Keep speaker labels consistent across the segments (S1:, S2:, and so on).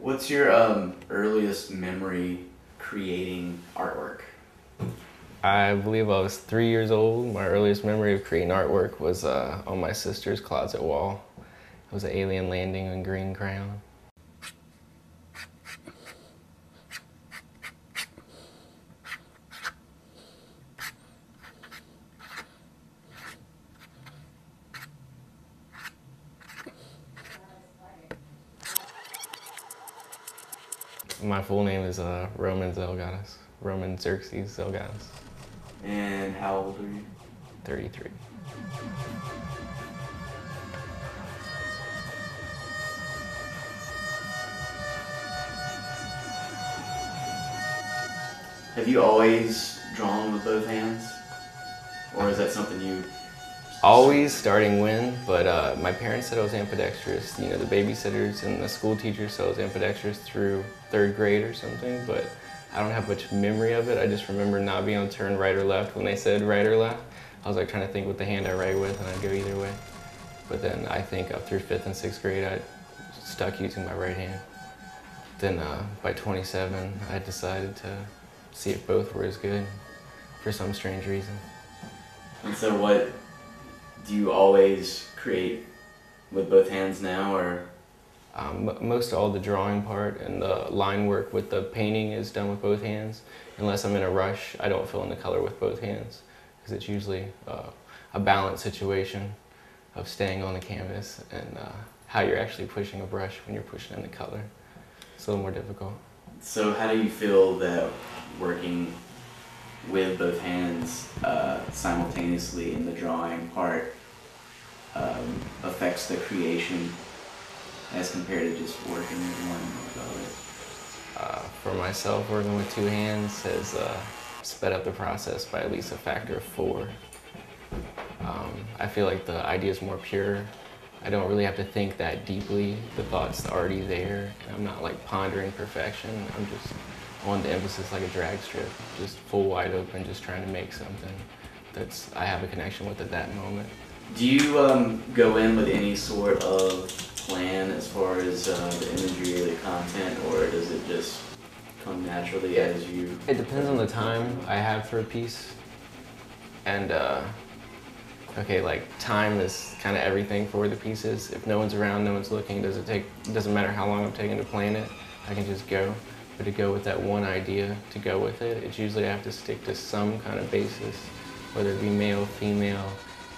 S1: What's your earliest memory creating artwork?
S2: I believe I was 3 years old. My earliest memory of creating artwork was on my sister's closet wall. It was an alien landing on green crayon. My full name is Roman Zelgatas. Roman Xerxes Zelgatas.
S1: And how old are you?
S2: 33.
S1: Have you always drawn with both hands? Or is that something you...
S2: Always starting when, but my parents said I was ambidextrous. You know, the babysitters and the school teachers said I was ambidextrous through 3rd grade or something, but I don't have much memory of it. I just remember not being able to turn right or left when they said right or left. I was like trying to think what the hand I write with, and I'd go either way. But then I think up through 5th and 6th grade, I stuck using my right hand. Then by 27, I decided to see if both were as good for some strange reason.
S1: And so what, do you always create with both hands now, or?
S2: Most all the drawing part and the line work with the painting is done with both hands. Unless I'm in a rush, I don't fill in the color with both hands, because it's usually a balance situation of staying on the canvas and how you're actually pushing a brush when you're pushing in the color. It's a little more difficult.
S1: So how do you feel that working with both hands simultaneously in the drawing part affects the creation as compared to just working with one or the other?
S2: For myself, working with 2 hands has sped up the process by at least a factor of 4. I feel like the idea is more pure. I don't really have to think that deeply. The thought's already there, and I'm not like pondering perfection. I'm just on the emphasis like a drag strip, just full wide open, just trying to make something that's I have a connection with at that moment.
S1: Do you go in with any sort of plan as far as the imagery or the content, or does it just come naturally as you?
S2: It depends on the time I have for a piece, and okay, like time is kind of everything for the pieces. If no one's around, no one's looking, doesn't matter how long I'm taking to plan it, I can just go. But to go with that one idea, to go with it, it's usually I have to stick to some kind of basis, whether it be male, female,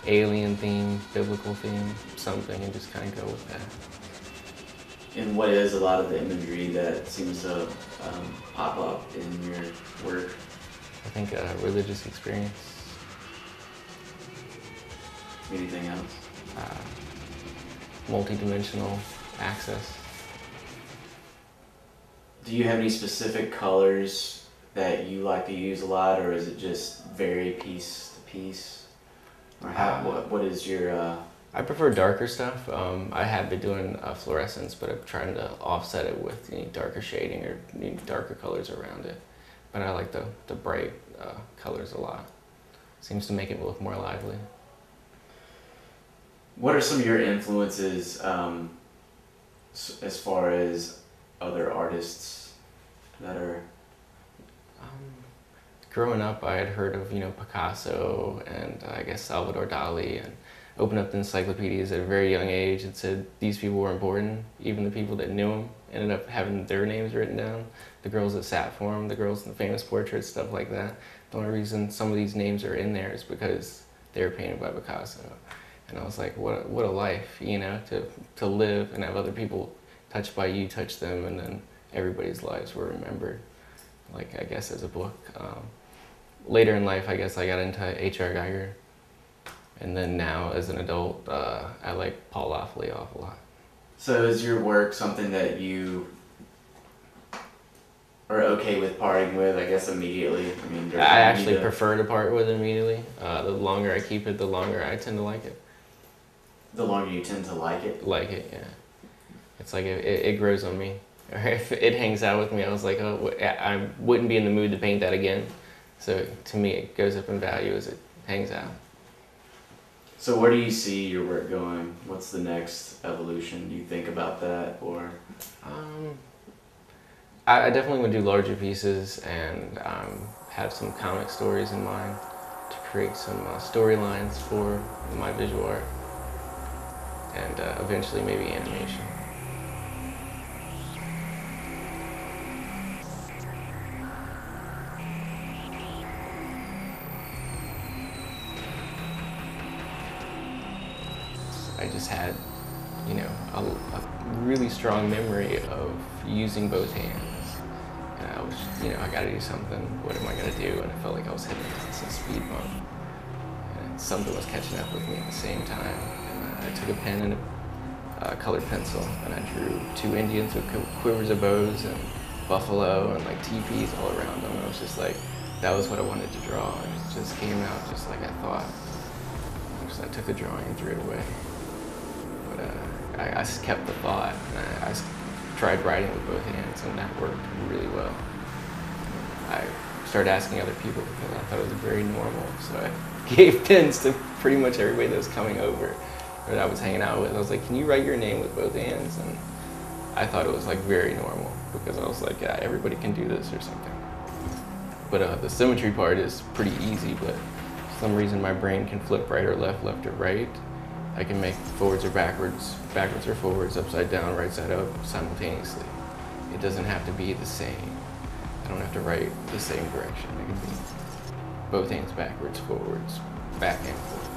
S2: alien theme, biblical theme, something, and just kind of go with that.
S1: And what is a lot of the imagery that seems to pop up in your work?
S2: I think a religious experience.
S1: Anything else?
S2: Multi-dimensional access.
S1: Do you have any specific colors that you like to use a lot, or is it just vary piece to piece? Or what is your...
S2: I prefer darker stuff. I have been doing fluorescence, but I'm trying to offset it with darker shading or darker colors around it. But I like the bright colors a lot. Seems to make it look more lively.
S1: What are some of your influences as far as other artists that are...
S2: Growing up, I had heard of Picasso and I guess Salvador Dali, and opened up the encyclopedias at a very young age and said these people were important. Even the people that knew them ended up having their names written down. The girls that sat for them, the girls in the famous portraits, stuff like that. The only reason some of these names are in there is because they were painted by Picasso. And I was like, what a life, to live and have other people touched by you, touch them, and then everybody's lives were remembered, like I guess as a book. Later in life, I guess I got into H.R. Geiger, and then now as an adult, I like Paul Loffley a lot.
S1: So is your work something that you are okay with parting with, I guess, immediately? I mean,
S2: I actually prefer to part with it immediately. The longer I keep it, the longer I tend to like it.
S1: The longer you tend to like it?
S2: Like it, yeah. It's like it grows on me. Or if it hangs out with me, I was like, oh, I wouldn't be in the mood to paint that again. So to me, it goes up in value as it hangs out.
S1: So where do you see your work going? What's the next evolution? Do you think about that, or?
S2: I definitely would do larger pieces and have some comic stories in mind to create some storylines for my visual art, and eventually maybe animation. I just had, you know, a really strong memory of using both hands. And I was, you know, I gotta do something. What am I gonna do? And I felt like I was hitting a constant speed bump. And something was catching up with me at the same time. And I took a pen and a colored pencil, and I drew 2 Indians with quivers of bows and buffalo and like teepees all around them. And I was just like, that was what I wanted to draw. And it just came out just like I thought. So I took the drawing and threw it away. But I kept the thought, and I tried writing with both hands, and that worked really well. I started asking other people because I thought it was very normal, so I gave pens to pretty much everybody that was coming over that I was hanging out with. I was like, can you write your name with both hands? And I thought it was like very normal because I was like, yeah, everybody can do this or something. But the symmetry part is pretty easy, but for some reason my brain can flip right or left or right. I can make forwards or backwards or forwards, upside down, right side up, simultaneously. It doesn't have to be the same. I don't have to write the same direction. It can be both hands backwards, forwards, back and forth.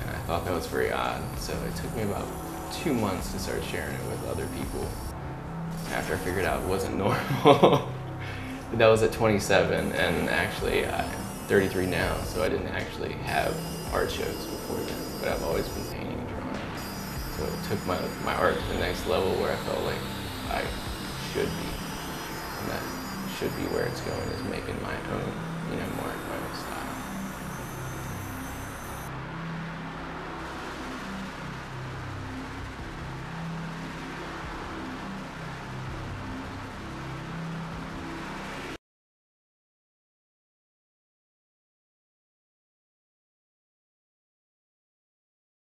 S2: And I thought that was very odd, so it took me about 2 months to start sharing it with other people after I figured out it wasn't normal. That was at 27, and actually I'm 33 now, so I didn't actually have art shows before then, but I've always been painting and drawing. So it took my art to the next level where I felt like I should be, and that should be where it's going, is making my own, you know, more my own style.